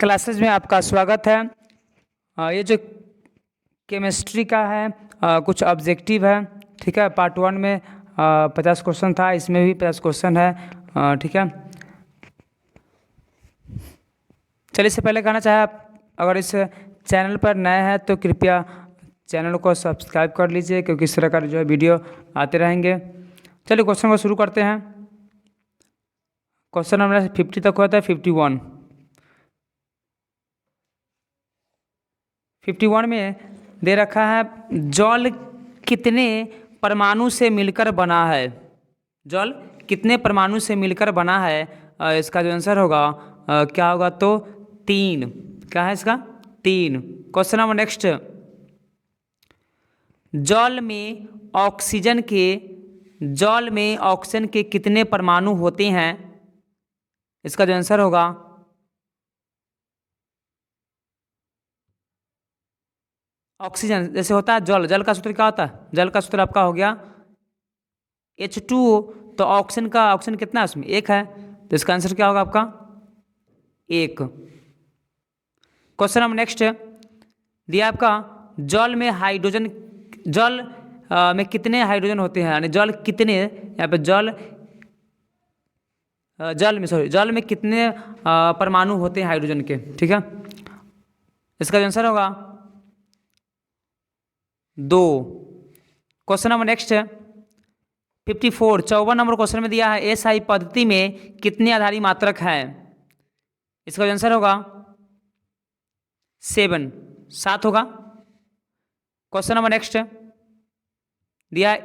Classes में आपका स्वागत है। ये जो केमिस्ट्री का है कुछ ऑब्जेक्टिव है, ठीक है। पार्ट 1 में 50 क्वेश्चन था, इसमें भी 50 क्वेश्चन है, ठीक है। चलिए, इससे पहले कहना चाहे आप अगर इस चैनल पर नए हैं तो कृपया चैनल को सब्सक्राइब कर लीजिए, क्योंकि इस तरह का जो है वीडियो आते रहेंगे। चलिए क्वेश्चन को शुरू करते हैं। क्वेश्चन नंबर 50 तक होता है 51 में दे रखा है जल कितने परमाणु से मिलकर बना है। जल कितने परमाणु से मिलकर बना है, इसका जो आंसर होगा क्या होगा, तो 3। क्या है इसका? 3। क्वेश्चन नंबर नेक्स्ट, जल में ऑक्सीजन के कितने परमाणु होते हैं, इसका जो आंसर होगा ऑक्सीजन जैसे होता है जल का सूत्र क्या होता है? जल का सूत्र आपका हो गया H2O, तो ऑक्सीजन कितना है उसमें? 1 है, तो इसका आंसर क्या होगा आपका 1। क्वेश्चन नंबर नेक्स्ट दिया आपका जल में कितने हाइड्रोजन होते हैं, यानी जल में कितने परमाणु होते हैं हाइड्रोजन के, ठीक है। इसका जो आंसर होगा 2। Question number next 54 number question में दिया है एसआई पद्धति में कितने आधारी मात्रक हैं, इसका जो आंसर होगा 7 होगा। क्वेश्चन नंबर नेक्स्ट दिया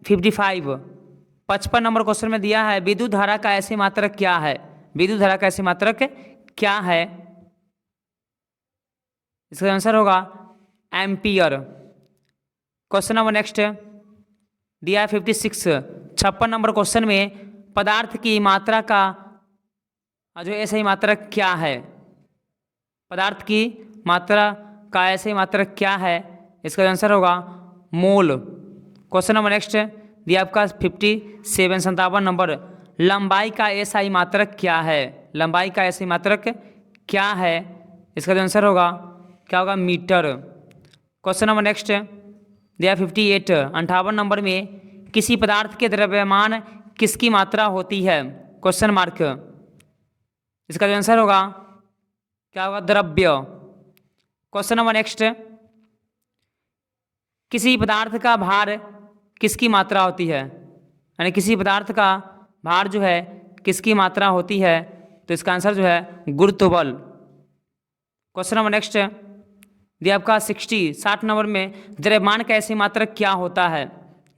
55 नंबर क्वेश्चन में दिया है विद्युत धारा का ऐसे मात्रक क्या है। विद्युत धारा का ऐसे मात्रक क्या है, इसका आंसर होगा एम्पियर। क्वेश्चन नंबर नेक्स्ट दिया है 56 नंबर क्वेश्चन में पदार्थ की मात्रा का जो ऐसे मात्रक क्या है। पदार्थ की मात्रा का ऐसे मात्रक क्या है, इसका आंसर होगा मोल। क्वेश्चन नंबर नेक्स्ट दिया आपका 57 नंबर, लंबाई का एसआई मात्रक क्या है। लंबाई का एसआई मात्रक क्या है, इसका जो आंसर होगा क्या होगा मीटर। क्वेश्चन नंबर नेक्स्ट दिया 58 नंबर में किसी पदार्थ के द्रव्यमान किसकी मात्रा होती है, क्वेश्चन मार्क। इसका जो आंसर होगा क्या होगा द्रव्य। क्वेश्चन नंबर नेक्स्ट किसी पदार्थ का भार किसकी मात्रा होती है, यानी किसी पदार्थ का भार जो है किसकी मात्रा होती है, तो इसका आंसर जो है गुरुत्व बल। क्वेश्चन नंबर नेक्स्ट दिया आपका 60 नंबर में द्रव्यमान का ऐसे मात्रक क्या होता है।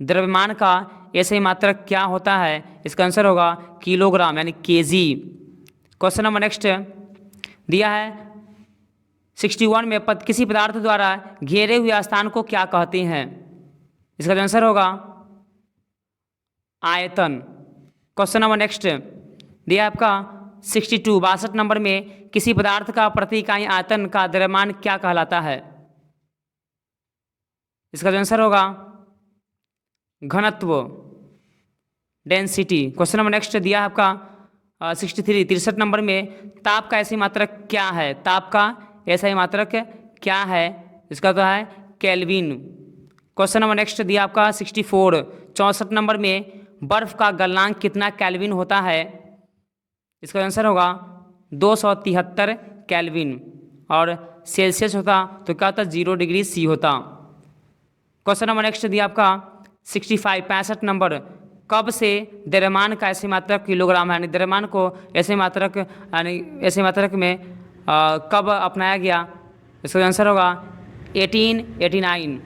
द्रव्यमान का ऐसे मात्रक क्या होता है, इसका आंसर होगा किलोग्राम, यानी केजी। क्वेश्चन नंबर नेक्स्ट दिया है 61 में किसी पदार्थ द्वारा घेरे हुए स्थान को क्या कहते हैं, इसका जो आंसर होगा आयतन। क्वेश्चन नंबर नेक्स्ट दिया आपका 62 नंबर में किसी पदार्थ का प्रति इकाई आयतन का द्रव्यमान क्या कहलाता है, इसका जो आंसर होगा घनत्व, डेंसिटी। क्वेश्चन नंबर नेक्स्ट दिया आपका 63 नंबर में ताप का ऐसी मात्रक क्या है। ताप का ऐसा ही मात्रक क्या है, इसका तो है केल्विन। क्वेश्चन नंबर नेक्स्ट दिया आपका 64 नंबर में बर्फ का गलनांक कितना केल्विन होता है, इसका आंसर होगा 273 केल्विन, और सेल्सियस होता तो क्या होता 0 डिग्री सी होता। क्वेश्चन नंबर नेक्स्ट दिया आपका 65 नंबर, कब से द्रव्यमान का ऐसे मात्रक किलोग्राम है, यानी द्रव्यमान को ऐसे मात्रक में कब अपनाया गया, इसका आंसर होगा 1889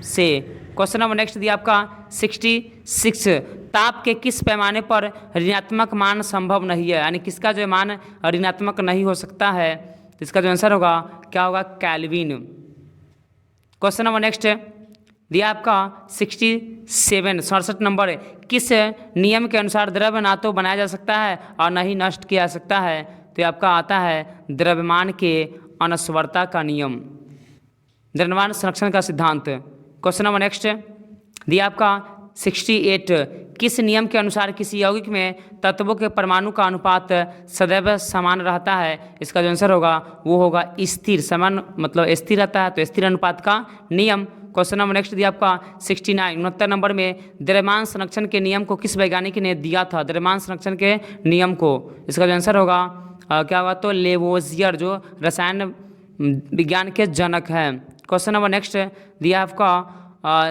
से। क्वेश्चन नंबर नेक्स्ट दिया आपका 66, ताप के किस पैमाने पर ऋणात्मक मान संभव नहीं है, यानी किसका जो मान ऋणात्मक नहीं हो सकता है, तो इसका जो आंसर होगा क्या होगा केल्विन। क्वेश्चन नंबर नेक्स्ट दिया आपका 67 नंबर, किस नियम के अनुसार द्रव्य ना तो बनाया जा सकता है और न ही नष्ट किया जा सकता है, तो आपका आता है द्रव्यमान के अनस्वरता का नियम, द्रव्यमान संरक्षण का सिद्धांत। क्वेश्चन नंबर नेक्स्ट दिया आपका 68, किस नियम के अनुसार किसी यौगिक में तत्वों के परमाणु का अनुपात सदैव समान रहता है? इसका जो आंसर होगा वो होगा स्थिर। समान मतलब स्थिर रहता है तो स्थिर अनुपात का नियम। क्वेश्चन नंबर नेक्स्ट दिया आपका 69 69 नंबर में द्रव्यमान संरक्षण के नियम को किस वैज्ञानिक ने दिया था? द्रव्यमान संरक्षण के नियम को, इसका जो आंसर होगा क्या होगा तो लेवोजियर, जो रसायन विज्ञान के जनक हैं। क्वेश्चन नंबर नेक्स्ट दिया आपका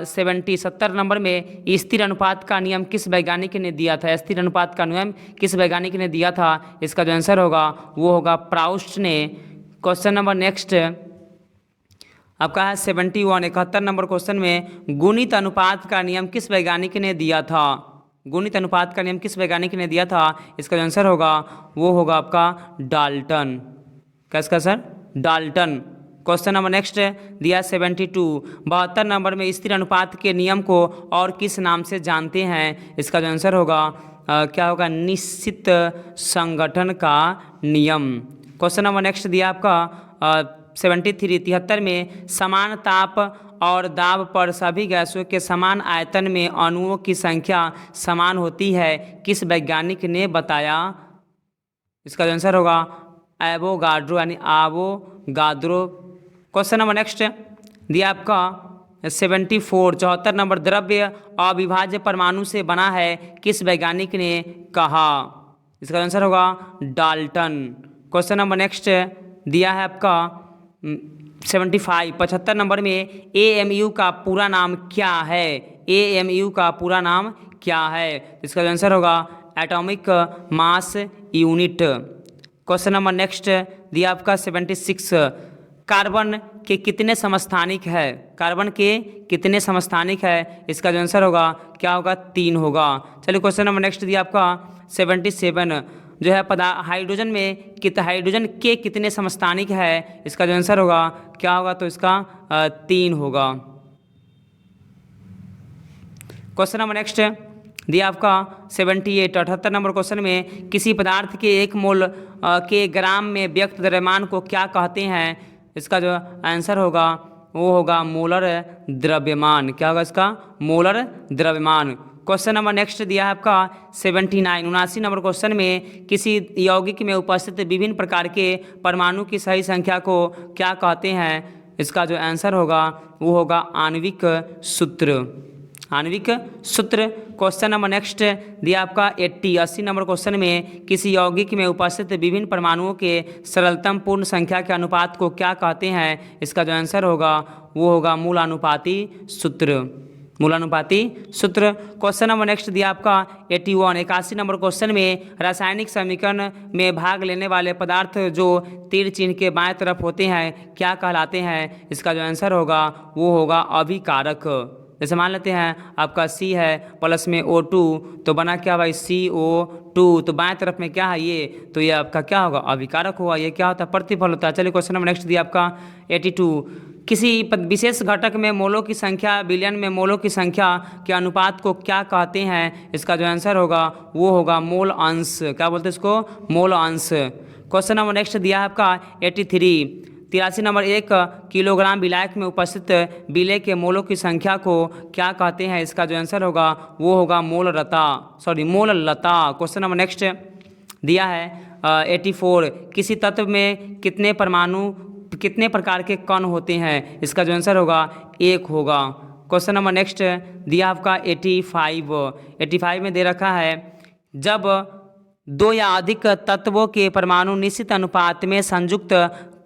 70 नंबर में स्थिर अनुपात का नियम किस वैज्ञानिक ने दिया था? स्थिर अनुपात का नियम किस वैज्ञानिक ने दिया था? इसका जो आंसर होगा वो होगा प्राउस्ट ने। क्वेश्चन नंबर नेक्स्ट आपका है 71 नंबर क्वेश्चन में गुणित अनुपात का नियम किस वैज्ञानिक ने दिया था? गुणित अनुपात का नियम किस वैज्ञानिक ने दिया था? इसका जो आंसर होगा वो होगा आपका डाल्टन। कैसका sir? Dalton. Question number next दिया 72 नंबर में स्थिर अनुपात के नियम को और किस नाम से जानते हैं? इसका जो आंसर होगा क्या होगा निश्चित संगठन का नियम। क्वेश्चन नंबर नेक्स्ट दिया आपका 73 में समान ताप और दाब पर सभी गैसों के समान आयतन में अणुओं की संख्या समान होती है, किस वैज्ञानिक ने बताया? इसका जो आंसर होगा एवोगाड्रो यानी आवोगाद्रो। क्वेश्चन नंबर नेक्स्ट दिया आपका 74 नंबर द्रव्य अविभाज्य परमाणु से बना है, किस वैज्ञानिक ने कहा? इसका आंसर होगा डाल्टन। क्वेश्चन नंबर नेक्स्ट दिया है आपका 75 नंबर में AMU का पूरा नाम क्या है? AMU का पूरा नाम क्या है? इसका आंसर होगा atomic mass unit. Question number next दिया आपका 76 कार्बन के कितने समस्थानिक है? कार्बन के कितने समस्थानिक है? इसका जो आंसर होगा क्या होगा 3 होगा। चलिए क्वेश्चन नंबर नेक्स्ट दिया आपका 77 जो है हाइड्रोजन में हाइड्रोजन के कितने समस्थानिक है? इसका जो आंसर होगा क्या होगा तो इसका 3 होगा। क्वेश्चन नंबर नेक्स्ट दिया आपका 78 नंबर क्वेश्चन में किसी पदार्थ के 1 मोल के ग्राम में व्यक्त द्रव्यमान को क्या कहते हैं? इसका जो आंसर होगा वो होगा मोलर द्रव्यमान। क्या होगा इसका? मोलर द्रव्यमान। क्वेश्चन नंबर नेक्स्ट दिया है आपका 79 नंबर क्वेश्चन में किसी यौगिक में उपस्थित विभिन्न प्रकार के परमाणु की सही संख्या को क्या कहते हैं? इसका जो आंसर होगा वो होगा आणविक सूत्र। आणविक सूत्र। क्वेश्चन नंबर नेक्स्ट दिया आपका 80 नंबर क्वेश्चन में किसी यौगिक में उपस्थित विभिन्न परमाणुओं के सरलतम पूर्ण संख्या के अनुपात को क्या कहते हैं? इसका जो आंसर होगा वो होगा मूलानुपाती सूत्र। मूलानुपाती सूत्र। क्वेश्चन नंबर नेक्स्ट दिया आपका 81 नंबर क्वेश्चन में रासायनिक समीकरण में भाग लेने वाले पदार्थ जो तीर चिन्ह के बाएं तरफ होते हैं क्या कहलाते हैं? इसका जो आंसर होगा वो होगा अभिकारक। जैसे मान लेते हैं आपका C है प्लस में O2 तो बना क्या भाई CO2, तो बाएं तरफ में क्या है ये, तो ये आपका क्या होगा अभिकारक हुआ। ये क्या होता है? प्रतिफल होता है। चलिए क्वेश्चन नंबर नेक्स्ट दिया आपका 82 किसी विशेष घटक में मोलों की संख्या विलयन में मोलों की संख्या के अनुपात को क्या कहते हैं? इसका जो आंसर होगा वो होगा मोल अंश। क्या बोलते हैं इसको? मोल अंश। क्वेश्चन नंबर नेक्स्ट दिया है आपका 83 नंबर 1 किलोग्राम विलायक में उपस्थित विलय के मोलों की संख्या को क्या कहते हैं? इसका जो आंसर होगा वो होगा मोल लता। क्वेश्चन नंबर नेक्स्ट दिया है 84 किसी तत्व में कितने प्रकार के कण होते हैं? इसका जो आंसर होगा 1 होगा। क्वेश्चन नंबर नेक्स्ट दिया आपका 85 में दे रखा है जब 2 या अधिक तत्वों के परमाणु निश्चित अनुपात में संयुक्त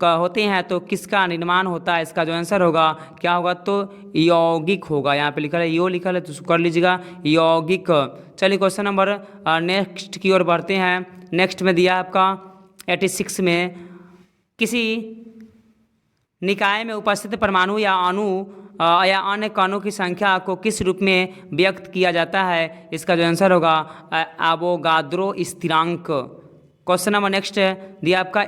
होते हैं तो किसका निर्माण होता है? इसका जो आंसर होगा क्या होगा तो यौगिक होगा। यहाँ पे लिखा है यो लिखा है तो कर लीजिएगा यौगिक। चलिए क्वेश्चन नंबर नेक्स्ट की ओर बढ़ते हैं। नेक्स्ट में दिया आपका 86 में किसी निकाय में उपस्थित परमाणु या अणु या अन्य कणों की संख्या को किस रूप में व्यक्त किया जाता है? इसका जो आंसर होगा एवोगाद्रो स्थिरांक। क्वेश्चन नंबर नेक्स्ट दिया आपका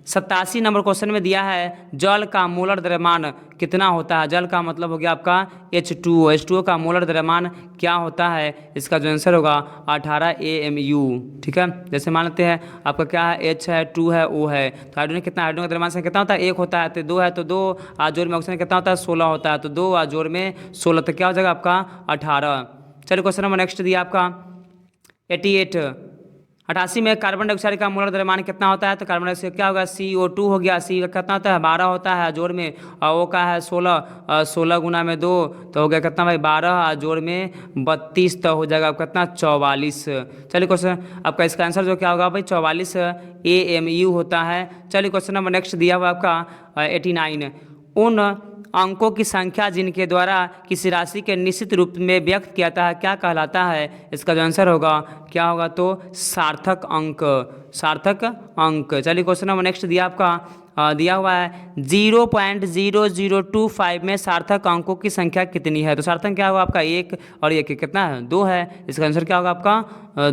87 नंबर क्वेश्चन में दिया है जल का मोलर द्रव्यमान कितना होता है? जल का मतलब हो गया आपका H2O का मोलर द्रव्यमान क्या होता है? इसका जो आंसर होगा 18 AMU। ठीक है, जैसे मान लेते हैं आपका क्या है H है 2 है O है तो हाइड्रोजन का द्रव्यमान से कितना होता है? 1 होता है। तो 2 है तो 2 जोड़ में ऑक्सीजन कितना होता है? 16 होता है। तो 2 जोड़ में 16 तो क्या हो जाएगा आपका 18। चलिए क्वेश्चन नंबर नेक्स्ट दिया आपका 88। 88 में कार्बन डाइऑक्साइड का मोलर द्रव्यमान कितना होता है? तो कार्बन डाइऑक्साइड क्या होगा, CO2 हो गया। सी का कितना होता है, 12 होता है जोड़ में, और वो का है 16, 16 गुना में 2 तो हो गया कितना भाई 12, जोड़ में 32 तो हो जाएगा कितना 44। चलिए क्वेश्चन आपका इसका आंसर जो क्या होगा भाई 44 AMU होता है। चलिए क्वेश्चन नंबर नेक्स्ट दिया हुआ आपका 89। उन अंकों की संख्या जिनके द्वारा किसी राशि के निश्चित रूप में व्यक्त किया जाता है क्या कहलाता है? इसका जो आंसर होगा क्या होगा तो सार्थक अंक, सार्थक अंक। चलिए क्वेश्चन नंबर नेक्स्ट दिया आपका दिया हुआ है 0.0025 में सार्थक अंकों की संख्या कितनी है? तो सार्थक क्या होगा आपका 1 और 1 कितना है 2 है। इसका आंसर क्या होगा आपका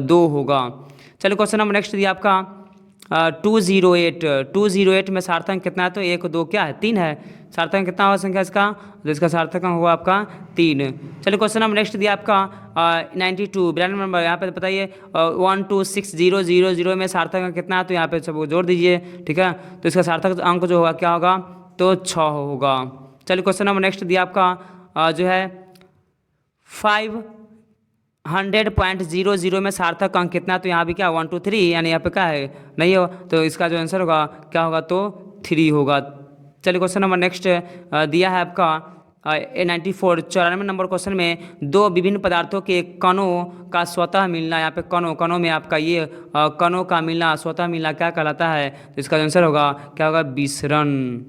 2 होगा। चलिए क्वेश्चन नंबर नेक्स्ट दिया आपका 208 में सार्थक अंक कितना है? तो 1 2 क्या है 3 है। सार्थक अंक कितना होगा संख्या इसका? तो इसका सार्थक अंक होगा आपका 3। चलिए क्वेश्चन नंबर नेक्स्ट दिया आपका 92 92 नंबर। यहाँ पे बताइए 126,000 में सार्थक अंक कितना है? तो यहाँ पे सब जोड़ दीजिए, ठीक है। तो इसका सार्थक अंक जो होगा क्या होगा तो 6 होगा। चलिए क्वेश्चन नंबर नेक्स्ट दिया आपका जो है 500.00 में सार्थक अंक कितना? तो यहाँ भी क्या 1 2 3 यानी यहाँ पे क्या है नहीं हो, तो इसका जो आंसर होगा क्या होगा तो 3 होगा। चलिए क्वेश्चन नंबर नेक्स्ट दिया है आपका 94 94 नंबर क्वेश्चन में दो विभिन्न पदार्थों के कणों का स्वतः मिलना, यहाँ पे कणों में आपका ये कणों का मिलना स्वतः मिलना क्या कहलाता है? तो इसका आंसर होगा क्या होगा विसरण।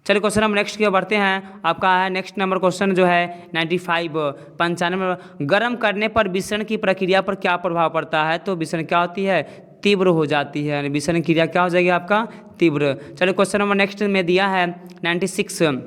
चलिए क्वेश्चन नंबर नेक्स्ट की ओर बढ़ते हैं। आपका है नेक्स्ट नंबर क्वेश्चन जो है 95 नंबर। गर्म करने पर विसरण की प्रक्रिया पर क्या प्रभाव पड़ता है? तो विसरण क्या होती है तीव्र हो जाती है, यानी विसरण क्रिया क्या हो जाएगी आपका तीव्र। चलिए क्वेश्चन नंबर नेक्स्ट में दिया है 96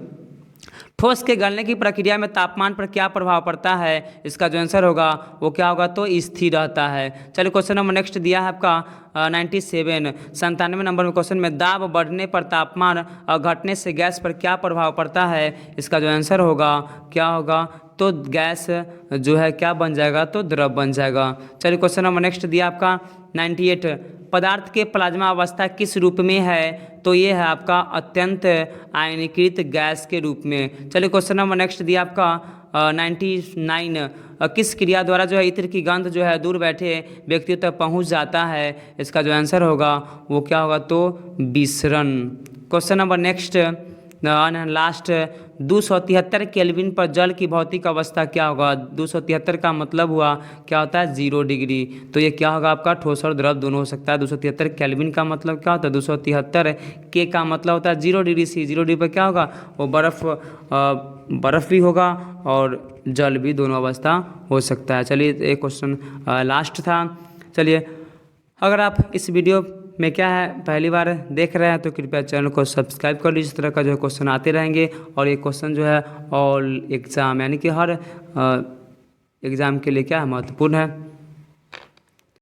ठोस के गलने की प्रक्रिया में तापमान पर क्या प्रभाव पड़ता है? इसका जो आंसर होगा वो क्या होगा तो स्थिर रहता है। चलिए क्वेश्चन नंबर नेक्स्ट दिया है आपका 97 नंबर में क्वेश्चन में दाब बढ़ने पर तापमान और घटने से गैस पर क्या प्रभाव पड़ता है? इसका जो आंसर होगा क्या होगा तो गैस जो है क्या बन जाएगा तो द्रव बन जाएगा। चलिए क्वेश्चन नंबर नेक्स्ट दिया आपका 98 पदार्थ के प्लाज्मा अवस्था किस रूप में है? तो ये है आपका अत्यंत आयनीकृत गैस के रूप में। चलिए क्वेश्चन नंबर नेक्स्ट दिया आपका 99 किस क्रिया द्वारा जो है इत्र की गंध जो है दूर बैठे व्यक्तियों तक पहुंच जाता है? इसका जो आंसर होगा वो क्या होगा तो विसरण। Question number next last 273 kelvin पर जल की भौतिक अवस्था क्या होगा? 273 का मतलब हुआ क्या होता है 0 डिग्री, तो ये क्या होगा आपका ठोस और द्रव दोनों हो सकता है। 273 केल्विन का मतलब क्या होता है 273 के का मतलब होता है 0 डिग्री सी। 0 डिग्री पर क्या होगा वो बर्फ़ भी होगा और जल भी, दोनों अवस्था हो सकता है। चलिए एक क्वेश्चन लास्ट था। चलिए अगर आप इस वीडियो में क्या है पहली बार देख रहे हैं तो कृपया चैनल को सब्सक्राइब कर लीजिए। इस तरह का जो है क्वेश्चन आते रहेंगे और ये क्वेश्चन जो है ऑल एग्ज़ाम यानी कि हर एग्ज़ाम के लिए क्या है महत्वपूर्ण है।